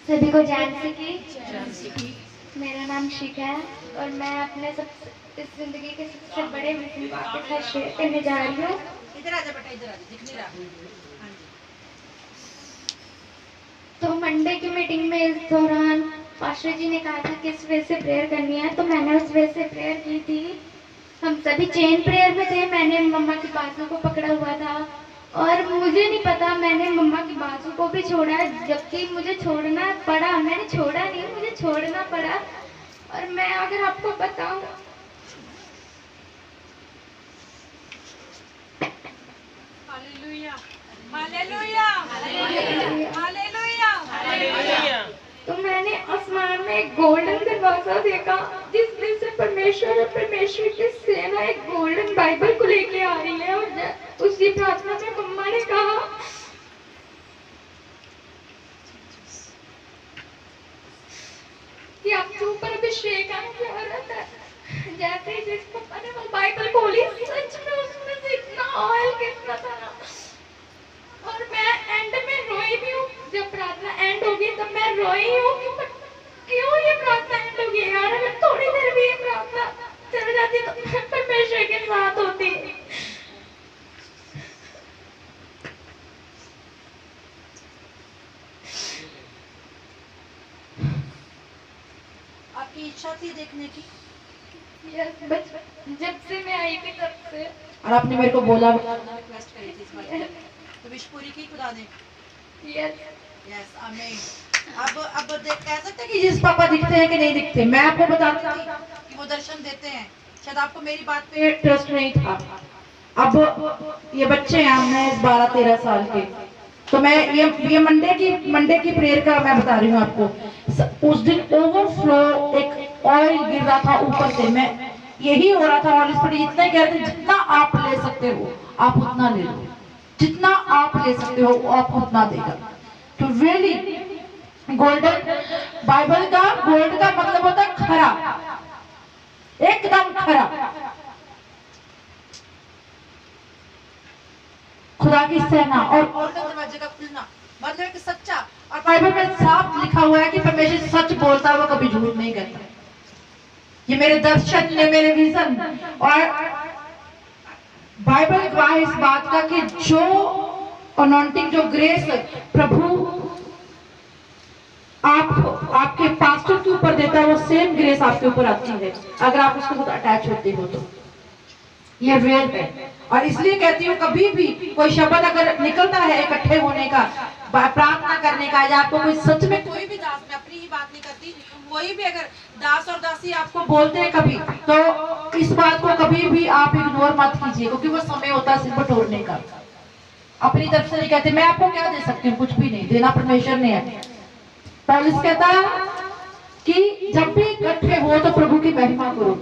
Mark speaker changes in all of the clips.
Speaker 1: सभी को जानसी की। मेरा नाम शिखा है और मैं अपने इस जिंदगी के सबसे बड़े विजन आपके साथ शेयर करने जा रही हूँ।
Speaker 2: इधर आजा बेटा, इधर आजा, दिख नहीं रहा। हाँ जी।
Speaker 1: तो मंडे की मीटिंग में इस दौरान पास्टर जी ने कहा था कि इस वे से प्रेयर करनी है, तो मैंने उस वे से प्रेयर की थी। हम सभी चेन प्रेयर में थे। मैंने मम्मा की बाजू को पकड़ा हुआ था और मुझे नहीं पता मैंने मम्मा की बाजू को भी छोड़ा, जबकि मुझे छोड़ना पड़ा। मैंने छोड़ा नहीं, मुझे छोड़ना पड़ा। और मैं अगर आपको बताऊं,
Speaker 2: हालेलुया, हालेलुया, हालेलुया, हालेलुया।
Speaker 1: तो मैंने आसमान में एक गोल्डन दरवाजा देखा जिसमें से परमेश्वर और परमेश्वर की सेना एक गोल्डन बाइबल को लेके आ रही है। और उसी प्रार्थना में मम्मा ने कहा कि आपके ऊपर अभिषेक आने की जरूरत है। जैसे ही जिस पापा ने वो बाइबल खोली, सच में उसमें से इतना ऑयल गिरता था ना। और मैं एंड में रोई भी हूँ। जब प्रार्थना एंड होगी तब मैं रोई हूँ कि क्यों ये प्रार्थना एंड होगी यार। अगर थोड़ी देर भी ये प्रार्थना चल जाती तो मैं परमेश्वर के साथ होती।
Speaker 2: आपकी इच्छा थी देखने की?
Speaker 1: यस, बचपन जब से मैं आई थी तब से।
Speaker 2: और आपने मेरे को बोला, रिक्वेस्ट करी थी इस बात की, तो विश पूरी की खुदा ने?
Speaker 1: यस,
Speaker 2: यस, आमीन। अब कह सकते हैं कि जिस पापा दिखते हैं कि नहीं दिखते। मैं आपको बताती थी कि वो दर्शन देते हैं, शायद आपको मेरी बात पे ट्रस्ट नहीं था। अब ये बच्चे हैं, मैं 12-13 साल के, तो मैं ये मंडे की प्रेयर का मैं बता रही हूँ आपको। उस दिन ओवरफ्लो एक ऑयल गिर रहा था ऊपर से। मैं यही हो रहा था, हॉली स्पिरिट इतना ही कह रहे थे, जितना आप ले सकते हो आप उतना ले लो, जितना आप ले सकते हो आप उतना देगा। तो रियली गोल्डन बाइबल का गोल्ड का मतलब होता है खरा, एकदम खरा, खुदा की सेना। और गोल्डन दरवाजे का खुलना मतलब कि सच्चा। और बाइबल में साफ लिखा हुआ है कि परमेश्वर सच बोलता है, वो कभी झूठ नहीं कहता। ये मेरे दर्शन, ये मेरे विजन, और बाइबल गवाह इस बात का कि जो अनॉइंटिंग, जो ग्रेस प्रभु आपके पास्टर के ऊपर देता है, वो सेम ग्रेस आपके ऊपर आती है अगर आप उसके साथ अटैच होते हो। तो ये रियल है। और इसलिए कहती हूँ, कभी भी कोई शब्द अगर निकलता है इकट्ठे होने का, प्रार्थना करने का, या आपको कोई सच में कोई भी दास, मैं अपनी ही बात नहीं करती, कोई भी अगर दास और दासी आपको बोलते हैं कभी, तो इस बात को कभी भी आप इग्नोर मत कीजिए, क्योंकि वो समय होता है सिर्फ बटोरने का। अपनी तरफ से नहीं कहते। मैं आपको क्या दे सकती हूँ? कुछ भी नहीं देना, परमेश्वर ने है। पौलुस कहता कि जब भी इकट्ठे हो तो प्रभु की महिमा करो।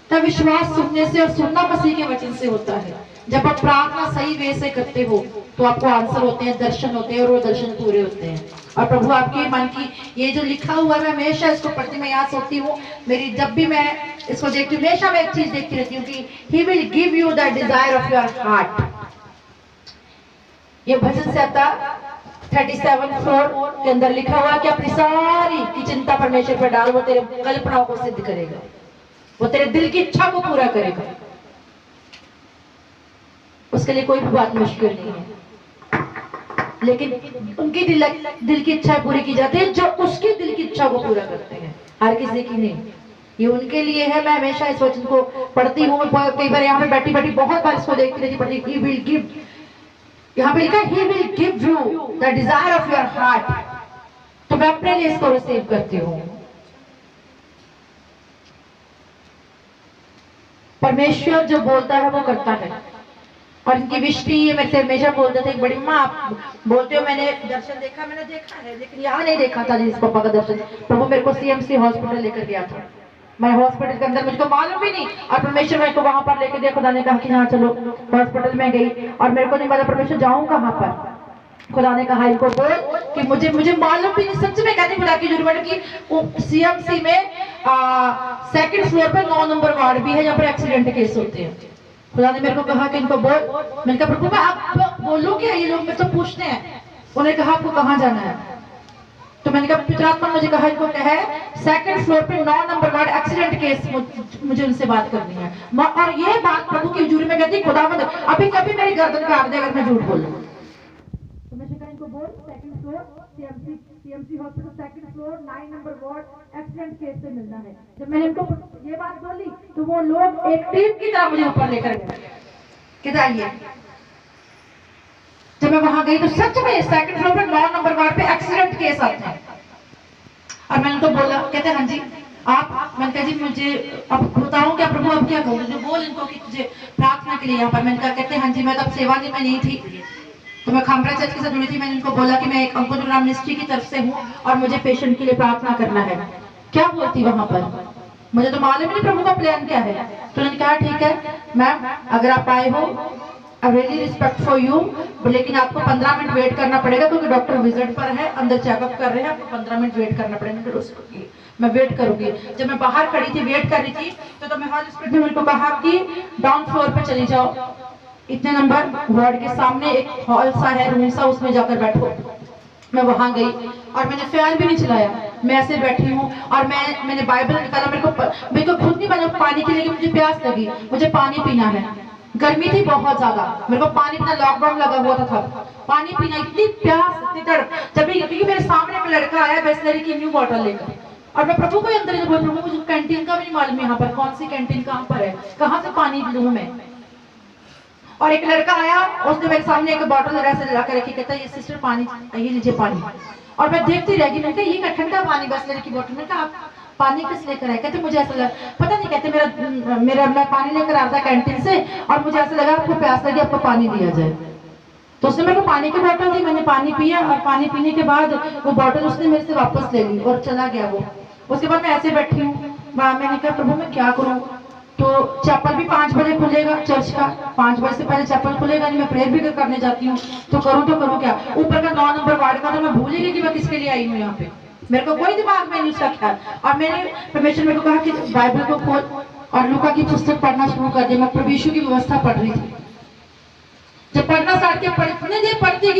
Speaker 2: तब विश्वास सुनने से, और सुनना मसीह के वचन से होता है। जब आप प्रार्थना सही वे से करते हो तो आपको आंसर होते हैं, दर्शन होते हैं, और वो दर्शन पूरे होते हैं। और प्रभु आपके मन की, ये जो लिखा हुआ है, मैं हमेशा इसको पढ़ती, मैं यहाँ सोती हूँ, मेरी जब भी मैं इसको देखती हूँ, हमेशा मैं एक चीज देखती रहती हूँ कि he will give you the desire of your heart. ये भजन से आता 37:4 के अंदर लिखा हुआ कि अपनी सारी की चिंता परमेश्वर पर डाल, वो तेरे कल्पनाओं को सिद्ध करेगा, वो तेरे दिल की इच्छा को पूरा करेगा। उसके लिए कोई भी बात मुश्किल नहीं है, लेकिन उनकी दिल की इच्छा पूरी की जाती है जो उसकी दिल की इच्छा को पूरा करते हैं, हर किसी की नहीं। ये उनके लिए है। मैं हमेशा इस वचन को पढ़ती हूँ, कई बार यहाँ पे बैठी बैठी बहुत बार इसको देखती रहती, पढ़ती, ही विल गिव, यहाँ पे लिखा है he will give you the desire of your heart। तो मैं अपने लिए इसको रिसीव करती हूँ। परमेश्वर जो बोलता है वो करता है। और इनकी विश भी ये मेरे से हमेशा बोलते थे, बड़ी माँ आप बोलते हो मैंने दर्शन देखा, मैंने देखा है, लेकिन यहाँ नहीं देखा था जिस पापा का दर्शन। प्रभु मेरे को CMC हॉस्पिटल लेकर गया था, मैं हॉस्पिटल के अंदर, मुझको मालूम भी नहीं, और परमेश्वर मेरे को वहां पर लेके गया। खुदा ने कहा कि हाँ चलो, हॉस्पिटल में गई, और मेरे को नहीं पता परमेश्वर जाऊं कहाँ पर। खुदा ने कहा इनको बोल कि मुझे मालूम भी नहीं, सच में कहती खुदा की जुर्मन की, CMC में 2nd फ्लोर पर 9 नंबर वार्ड भी है, जहाँ पर एक्सीडेंट केस होते हैं। खुदा ने मेरे को कहा कि इनको बोल। मैंने कहा प्रभु मैं आप बोलो क्या, ये लोग मेरे तो पूछते हैं। उन्होंने कहा आपको कहाँ जाना है? तो तो मैंने कहा पितरात्मा मुझे कहा इनको क्या है, सेकंड फ्लोर पे 9 नंबर वार्ड एक्सीडेंट केस, मुझे उनसे बात करनी है। और ये बात प्रभु की हजूरी में कहती खुदावंद अभी कभी मेरी गर्दन काट दे अगर मैं झूठ बोलूं। तो मैं कहा इनको बोल second floor CMC hospital second floor 9 number ward accident case से मिलना है। जब मैंने इनको ये बात बोली तो वो लोग एक टीम की तरह मुझे ऊपर लेकर गए, कहते आइए। जब मैं वहां गई तो सच में सेकंड फ्लोर पे 9 नंबर वार्ड पे एक्सीडेंट केस आते हैं। और मैंने उनको बोला, कहते हाँ जी आप, मैंने कहा जी मुझे अब बताऊं क्या प्रभु, अब क्या कहूँ, जो बोल इनको कि तुझे प्रार्थना के लिए यहाँ पर। मैंने कहा, कहते हाँ जी मैं तब सेवा में नहीं थी, तो मैं खामरा चर्च के साथ जुड़ी थी। मैंने उनको बोला कि मैं एक अंकुर मिनिस्ट्री की तरफ से हूँ और मुझे पेशेंट के लिए प्रार्थना करना है। क्या बोलती वहां पर, मुझे तो मालूम नहीं प्रभु का प्लान क्या है। तो उन्होंने कहा ठीक है मैम अगर आप आए हो I really respect for you, लेकिन आपको 15 मिनट वेट करना पड़ेगा क्योंकि डॉक्टर विजिट पर है, अंदर चेकअप कर रहे हैं, आपको 15 मिनट वेट करना पड़ेगा। फिर उसको मैं वेट करूंगी। जब मैं बाहर खड़ी थी वेट कर रही थी तो मैं हॉल स्पीड में मेरे को कहा कि डाउन फ्लोर पे चली जाओ, इतने नंबर वार्ड के सामने एक हॉल सा है, रूम सा, उसमें जाकर बैठो। मैं वहां गई और मैंने फैन भी नहीं चलाया, मैं ऐसे बैठी हूँ और मैंने बाइबल निकाला। मेरे को खुद नहीं बना पानी के लिए, मुझे प्यास लगी, मुझे पानी पीना है। गर्मी थी बहुत ज्यादा, मेरे को पानी पीना, लॉकडाउन लगा हुआ था, पानी पीना, इतनी प्यास, इतनी तड़प। जब भी मेरे सामने एक लड़का आया बिसलेरी की न्यू बॉटल लेकर, और मैं प्रभु को अंदर बोल, प्रभु मुझे कैंटीन का भी नहीं मालूम यहाँ पर कौन सी कैंटीन कहाँ पर है, कहाँ से पानी लूं मैं। और एक लड़का आया, उसने मेरे सामने एक बॉटल ऐसे लगा के रखी, कहता ये सिस्टर पानी, ये लीजिए पानी। और मैं देखती रह गई, मैंने कहा ये ठंडा पानी बिसलेरी की बोतल में, कहा आप पानी किस लेकर आए। कहते मुझे ऐसा लगा, पता नहीं, कहते मेरा मैं पानी लेकर आ रहा था कैंटीन से और मुझे ऐसा लगा आपको प्यास लगी, आपको पानी दिया जाए। तो उसने मेरे को पानी की बोतल दी, मैंने पानी पिया और पानी पीने के बाद वो बोतल उसने मेरे से वापस ले ली और चला गया वो। उसके बाद मैं ऐसे बैठी हूँ, मैंने कहा प्रभु मैं क्या करूँ। तो चैपल भी 5 बजे खुलेगा चर्च का, 5 बजे से पहले चैपल खुलेगा नहीं, मैं प्रेयर भी करने जाती हूँ, तो करूँ क्या। ऊपर का 9 नंबर वार्ड का, तो मैं भूल गई कि मैं किसके लिए आई हूँ यहाँ पे, मेरे को कोई दिमाग में नहीं उसका ख्याल। और मैंने परमेश्वर मेरे को कहा कि बाइबल को खोल और लूका की पुस्तक पढ़ना शुरू कर दिया। मैं प्रभु यीशु की व्यवस्था पढ़ रही थी। जब पढ़ना स्टार्ट किया, इतने देर पढ़ती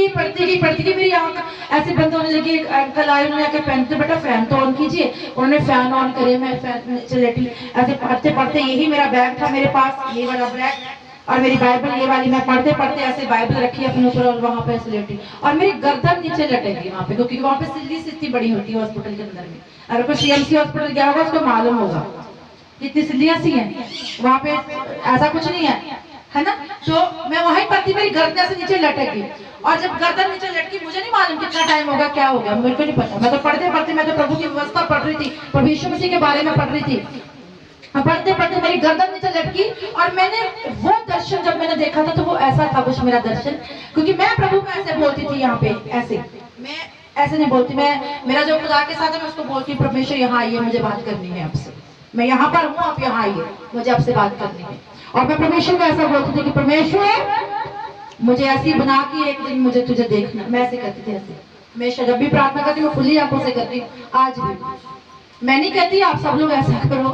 Speaker 2: गई, मेरी आंख ऐसे बंद होने लगी। एक अंकल आए, उन्होंने आके पहनते, बेटा फैन तो ऑन कीजिए। उन्होंने फैन ऑन करे, मैं फैन लेटी, ऐसे पढ़ते यही मेरा बैग था मेरे पास, ये वाला बैग और मेरी बाइबल ये वाली। मैं पढ़ते ऐसे बाइबल रखी अपने ऊपर और वहां पे ऐसे लेटी, और मेरी गर्दन नीचे लटक गई वहां पे, क्योंकि वहां पे सिल्ली से इतनी बड़ी होती है हॉस्पिटल के अंदर में। अगर कोई सीएमसी हॉस्पिटल गया होगा उसको मालूम होगा कितनी सिल्लियां सी हैं वहां पे, ऐसा कुछ नहीं है ना। तो मैं वहीं पढ़ती, मेरी गर्दन से नीचे लटक गई, और जब गर्दन नीचे लटकी, मुझे नहीं मालूम कितना टाइम होगा, क्या हो गया, मेरे को नहीं पता। मैं तो पढ़ते मैं तो प्रभु की व्यवस्था पढ़ रही थी, प्रभु यीशु मसीह के बारे में पढ़ रही थी। पढ़ते मेरी गर्दन नीचे लटकी, और मैंने वो दर्शन जब मैंने देखा था तो वो ऐसा था कुछ मेरा दर्शन, क्योंकि मैं प्रभु को ऐसे बोलती थी यहाँ पे, ऐसे मैं ऐसे नहीं बोलती, मैं मेरा जो खुदा के साथ है मैं उसको बोलती हूँ परमेश्वर यहाँ आइए, मुझे बात करनी है आपसे, मैं यहाँ पर हूँ, आप यहाँ आइए, मुझे आपसे बात करनी है। और मैं परमेश्वर को ऐसा बोलती थी कि परमेश्वर मुझे ऐसी बना कि एक दिन मुझे तुझे देखना, मैं ऐसे करती थी। ऐसे हमेशा जब भी प्रार्थना करती हूँ खुली आंखों से करती हूँ, आज भी। मैं नहीं कहती आप सब लोग ऐसा करो,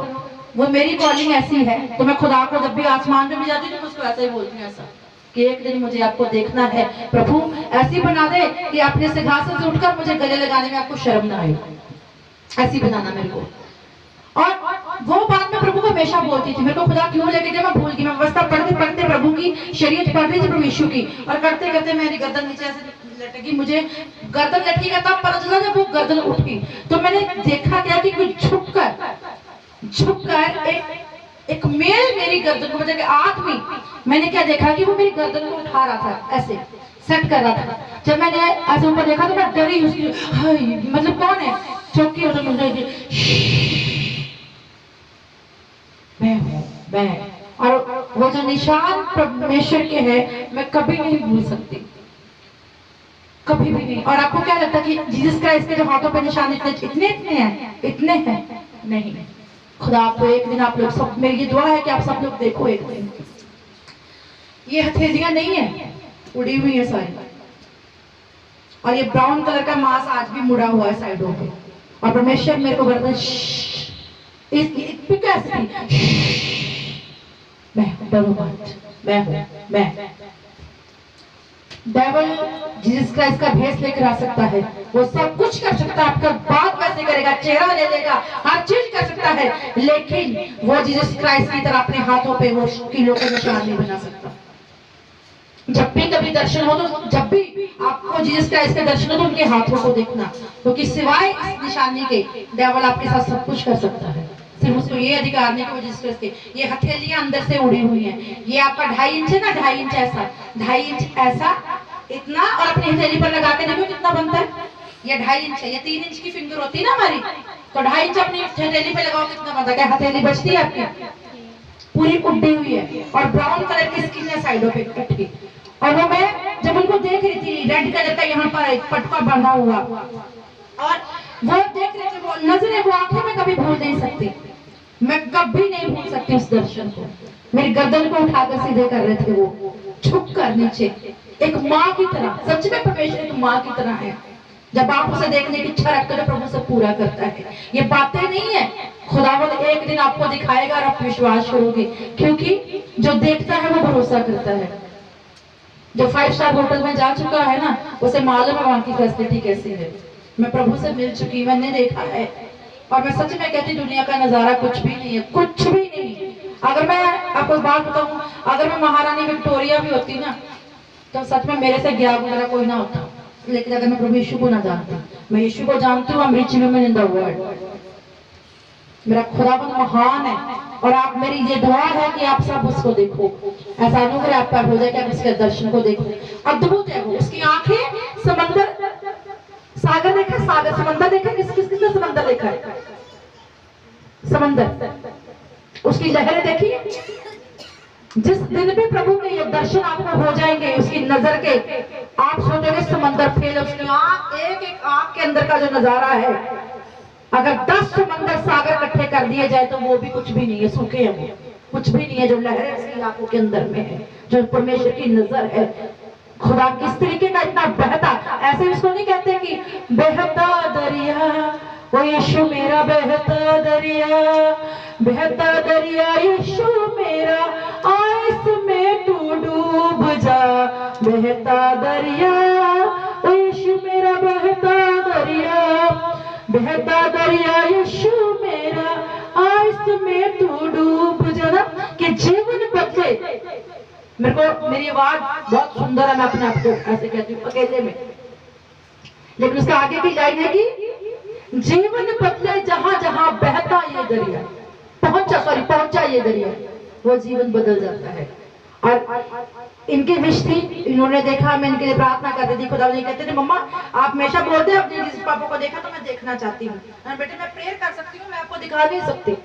Speaker 2: वो मेरी कॉलिंग ऐसी है। तो मैं खुदा को जब भी आसमान में भी जाती हूँ तो उसको ऐसा ही बोलती हूँ, ऐसा कि एक दिन मुझे आपको देखना है प्रभु, ऐसी बना दे कि अपने सिंहासन से उठकर मुझे गले लगाने में आपको शर्म ना आए, ऐसी बनाना मेरे को। और वो बात मैं प्रभु को हमेशा बोलती थी। मेरे को खुदा क्यों लेके गया मैं भूल गई। मैं व्यवस्था पढ़ते प्रभु की शरीयत पढ़ रही थी, प्रभु यीशु की, और करते करते मेरी गर्दन नीचे ऐसे लटकी। मुझे गर्दन लटकी का तब पता चला जब वो गर्दन उठी, तो मैंने देखा क्या कि कुछ झुककर एक मेल मेरी गर्दन को, मतलब आदमी, मैंने क्या देखा कि वो मेरी गर्दन को उठा रहा था, ऐसे सेट कर रहा था। जब मैंने ऐसे ऊपर देखा तो मैं डरी, उसकी मतलब कौन है, चौकी हो, तो मुझे मैं और वो जो निशान परमेश्वर के हैं मैं कभी नहीं भूल सकती, कभी भी नहीं। और आपको क्या लगता है कि जीसस क्राइस्ट के जो हाथों पे निशान इतने हैं? नहीं। खुदा आपको एक दिन, आप लोग सब, मेरी ये दुआ है कि आप सब लोग देखो एक दिन, ये हथेलियां नहीं है, उड़ी हुई है सारी, और ये ब्राउन कलर का मांस आज भी मुड़ा हुआ है साइडों पे। और परमेश्वर मेरे को गर्दन कैसे, मैं डरो मत, मैं डेविल जीसस क्राइस्ट का भेष लेकर आ सकता है, वो सब कुछ कर सकता है, आपका बात कैसे करेगा, चेहरा ले लेगा, हर चीज कर सकता है, लेकिन वो जीसस क्राइस्ट की तरह अपने हाथों पे वो कीलों का निशान नहीं बना सकता। जब भी कभी दर्शन हो तो जब भी आपको जीसस क्राइस्ट के दर्शन हो तो उनके हाथों को देखना, क्योंकि सिवाय इस निशानी के डेविल आपके साथ सब कुछ कर सकता है। सिर्फ उसको ये अधिकार नहीं कि वो जीसस क्राइस्ट के ये हथेलियां अंदर से उड़ी हुई हैं, ये आपका 2.5 इंच है ना, 2.5 इंच ऐसा, 2.5 इंच ऐसा, इतना, और अपनी हथेली पर लगा के देखो कितना बनता है। ये 2.5 इंच है, ये 3 इंच की फिंगर होती है ना हमारी, तो 2.5 इंच अपनी हथेली पे लगाओ कितना बनता है। क्या हथेली बचती है आपकी? पूरी उड्डी हुई है, और ब्राउन कलर की स्किन है साइडों पे कट की। और वो मैं जब उनको देख रही थी, रेड कलर का यहाँ पर एक पटका बंधा हुआ, और वो देख रहे थे, वो नजरें, वो आंखें मैं कभी भूल नहीं सकती, मैं कभी नहीं भूल सकती उस दर्शन को। मेरी गर्दन को उठाकर सीधे कर रहे थे, वो झुक कर नीचे, एक माँ की तरह। सच में परमेश्वर एक माँ की तरह है, जब आप उसे देखने की इच्छा रखते हो तो प्रभु सब पूरा करता है। ये बातें नहीं है, खुदावंद एक दिन आपको दिखाएगा और आप विश्वास करोगे, क्योंकि जो देखता है वो भरोसा करता है। जो 5 स्टार होटल में जा चुका है ना, उसे मालूम है वहां की फैसिलिटी कैसी है। मैं प्रभु से मिल चुकी, मैंने देखा है, और मैं सच में कहती दुनिया का नजारा कुछ भी नहीं है, कुछ भी नहीं। अगर मैं आपको बात बताऊं, अगर मैं महारानी विक्टोरिया भी होती ना, तो सच में मेरे से गया गुजरा कोई ना होता। लेकिन अगर मैं प्रभु यीशु को ना जानती, मैं यीशु को जानती हूँ, rich woman in the world, मेरा खुदावंद महान है। और आप, मेरी ये दुआ है कि आप सब उसको देखो, ऐसा अनुग्रह आप पर हो जाए कि आप उसके दर्शन को देखो। अद्भुत है वो, उसकी आंखें समंदर, सागर देखा, सागर समंदर देखा, किसने समंदर देखा है? समंदर, उसकी लहरें देखी। जिस दिन भी प्रभु के ये दर्शन आपको हो जाएंगे, उसकी नजर के, आप सोचोगे समंदर फेल, उसकी आंख, एक एक आंख के अंदर का जो नजारा है, अगर 10 समंदर सागर इकट्ठे कर दिए जाए तो वो भी कुछ भी नहीं है, सूखे हैं, वो कुछ भी नहीं है। जो लहरें उसकी आंखों के अंदर में है, जो परमेश्वर की नजर है, खुदा किस तरीके का इतना बहता, ऐसे उसको नहीं कहते कि बहता दरिया, वो यीशु मेरा बहता दरिया, बहता दरिया यीशु मेरा, आइस में तू डूब जा, बहता दरिया, वो यीशु मेरा बहता दरिया, बहता दरिया यीशु मेरा, आइस में तू डूब जा। ना कि जीवन बदले। मेरे को, मेरी आवाज बहुत सुंदर है, मैं अपने आप को ऐसे कहती हूँ अकेले में, लेकिन उसके आगे की लाइन है कि जीवन बदले जहां जहां बहता ये दरिया, पहुंचा ये दरिया, वो जीवन बदल जाता है। और इनकी विश थी, इन्होंने देखा, मैं इनके लिए प्रार्थना करती थी, खुदा जी कहते थे मम्मा आप हमेशा बोलते हैं अपने जिस पापा को देखा तो मैं देखना चाहती हूँ। बेटे मैं प्रेयर कर सकती हूँ, मैं आपको दिखा नहीं सकती,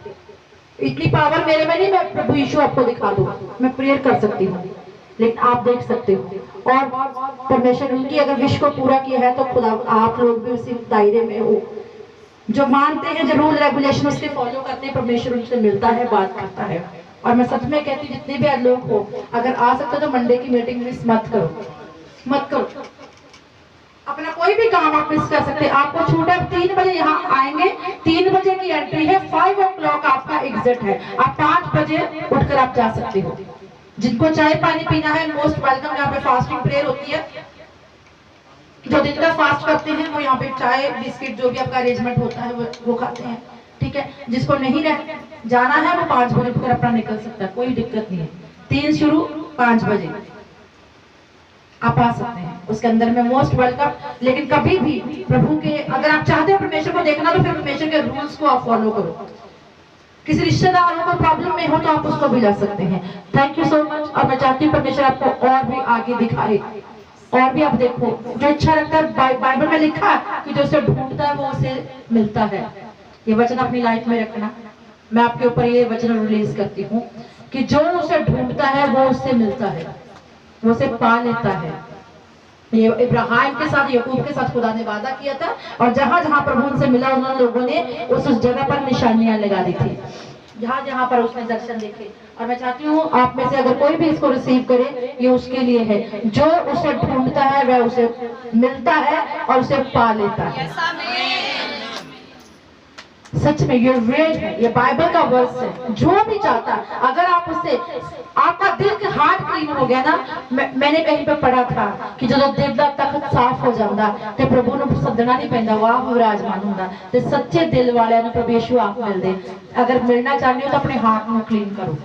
Speaker 2: इतनी पावर मेरे में नहीं, मैं प्रभु यीशु आपको दिखा दूँ, मैं प्रेयर कर सकती हूँ, लेकिन आप देख सकते हो। और परमेश्वर उनकी अगर विश को पूरा किया है तो खुदा आप लोग भी उसी दायरे में हो, जो मानते हैं, जो रूल रेगुलेशन उसके फॉलो करते हैं, परमेश्वर उनसे मिलता है, बात करता है। और मैं सच में कहती हूँ जितने भी लोग हो, अगर आ सकते हो तो मंडे की मीटिंग मिस मत करो। अपना कोई भी काम आप मिस कर सकते हैं। आपको छूट है, 3 बजे यहाँ आएंगे, 3 बजे की एंट्री है, 5 o'clock आपका एग्जिट है, आप 5 बजे उठकर आप जा सकते हो। जिनको चाय पानी पीना है मोस्ट वेलकम, यहाँ पे फास्टिंग प्रेयर होती है, जो दिन का फास्ट करते हैं वो यहाँ पे चाय बिस्किट जो भी आपका अरेंजमेंट होता है वो खाते हैं, ठीक है। जिसको नहीं जाना है वो 5 बजे उठकर अपना निकल सकता है, कोई दिक्कत नहीं है। 3 शुरू, 5 बजे आप आ सकते हैं, उसके अंदर में मोस्ट वेलकम। लेकिन कभी भी प्रभु के, अगर आप चाहते हो परमेश्वर को देखना तो फिर परमेश्वर के रूल्स को आप फॉलो करो। किसी रिश्तेदार को प्रॉब्लम में हो तो आप उसको भी ला सकते हैं। Thank you so much. और मैं चाहती हूँ परमेश्वर आपको और भी आगे दिखाए, और भी आप देखो, जो इच्छा रखता है, बाइबल में लिखा कि जो उसे ढूंढता है वो उसे मिलता है। ये वचन अपनी लाइफ में रखना। मैं आपके ऊपर ये वचन रिलीज करती हूँ कि जो उसे ढूंढता है वो उससे मिलता है, वो उसे पा लेता है। ये इब्राहिम के साथ, याकूब के साथ खुदा ने वादा किया था, और जहां जहां प्रभु उनसे मिला उन लोगों ने उस जगह पर निशानियां लगा दी थी, जहां जहां पर उसने दर्शन देखे। और मैं चाहती हूँ आप में से अगर कोई भी इसको रिसीव करे, ये उसके लिए है। जो उसे ढूंढता है वह उसे मिलता है और उसे पा लेता है। सच में ये रियल है, ये बाइबल का वर्स है। जो भी चाहता, अगर आप उससे, आपका दिल का हार्ट क्लीन हो गया ना, मैंने कहीं पे पढ़ा था कि जो दिल का तख्त साफ हो जाता ते प्रभु ਨੂੰ ਸੱਦਣਾ नहीं पैंदा, वाह विराजमान ਹੁੰਦਾ ਤੇ सच्चे दिल वाले ਨੂੰ प्रभु यीशु आप मिलते। अगर मिलना चाहते हो तो अपने हार्ट ਨੂੰ क्लीन करो,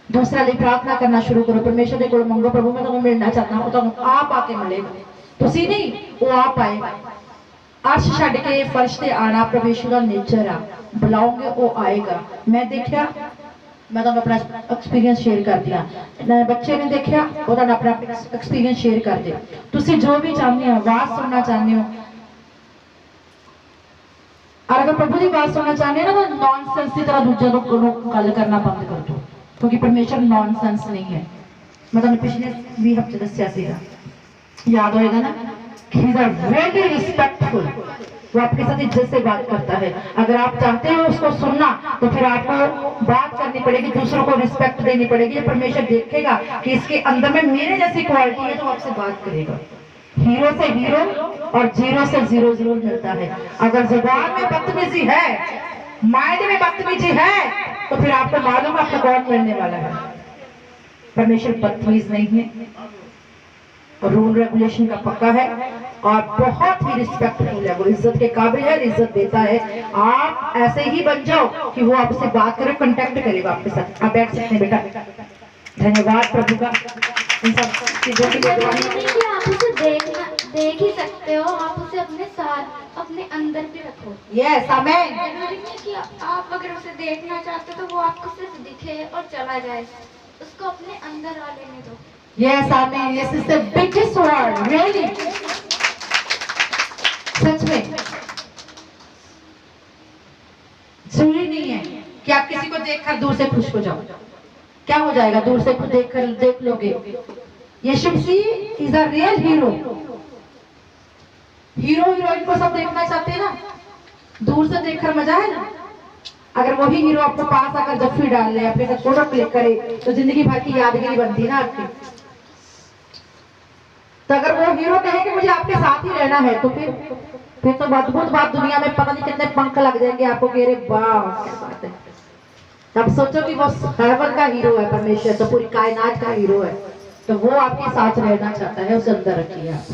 Speaker 2: दूसरे लिए प्रार्थना करना शुरू करो, परमेश्वर ਦੇ ਕੋਲ ਮੰਗੋ, प्रभु मैं ਤੁਹਾਨੂੰ मिलना चाहता हूं, ਤੁਹਾਨੂੰ आप आके मिलेगा, ਤੁਸੀਂ नहीं, वो आप आएगा। अर्श छड़ के फर्श ते आना प्रभु यीशु का नेचर आ, बुलाओगे वो आएगा। मैं देखा, मैं तो अपना एक्सपीरियंस शेयर कर दिया, बच्चे ने देखा वो तो अपना एक्सपीरियंस शेयर कर दे। तुसी जो भी चाहते हो, आवाज सुनना चाहते हो, और अगर प्रभु की आवाज सुनना चाहते हो ना, तो नॉनसेंस की तरह दूसरे लोग गल करना बंद कर दो, क्योंकि परमेश्वर नॉनसेंस नहीं है। मैं तो पिछले भी हफ्ते दसिया सीगा, याद होएगा ना, He's a very respectful, वो आपके साथ इज्जत से बात करता है। अगर आप चाहते हो उसको सुनना, तो फिर आपको बात करनी पड़ेगी, दूसरों को रिस्पेक्ट देनी पड़ेगी। परमेश्वर देखेगा कि इसके अंदर में मेरे जैसी क्वालिटी है, तो आपसे बात करेगा। हीरो से हीरो और जीरो से जीरो जरूर मिलता है। अगर जुबान में बदतमीजी है, मायने में बदतमीजी है, तो फिर आपको मालूम है आपको कौन मिलने वाला है। परमेश्वर बदतमीज नहीं है, रूल रेगुलेशन का पक्का है और बहुत ही रिस्पेक्टफुल है, वो इज्जत के काबिल है, इज्जत देता है। आप ऐसे ही बन जाओ कि वो आपसे बात करे, कांटेक्ट करेगा आपके साथ। आप बैठ सकते हैं बेटा, धन्यवाद प्रभु का इन सब चीजों की।
Speaker 1: आप उसे देख ही सकते हो, आप उसे अपने साथ, अपने अंदर भी रखो।
Speaker 2: Yes amen.
Speaker 1: जरूरी नहीं कि आप अगर उसे देखना चाहते हो तो वो आपको सिर्फ दिखे और चला जाए, उसको अपने अंदर आ लेने दो।
Speaker 2: Yes, amen. This is the biggest word, really. सच में जरूरी नहीं है कि आप किसी को देखकर दूर से खुश हो जाओ। क्या हो जाएगा दूर से खुद देखकर, देख लोगे। यीशु मसीह is a real hero. Hero heroine को सब देखना चाहते हैं ना, दूर से देखकर मजा है ना। अगर वही हीरो आपको पास आकर जफ्फी डाल ले, अपने साथ फोटो क्लिक करे, तो जिंदगी भर की यादगिरी बनती है ना आपकी। तो अगर वो हीरो कहे कि मुझे आपके साथ ही रहना है, तो फिर तो अद्भुत बात, दुनिया में पता नहीं कितने पंख लग जाएंगे आपको कि अरे वाह क्या बात है। तब सोचो कि वो हेवन का हीरो है, परमेश्वर तो पूरी कायनात का हीरो है, तो वो आपके साथ रहना चाहता है, उसे अंदर रखिए आप।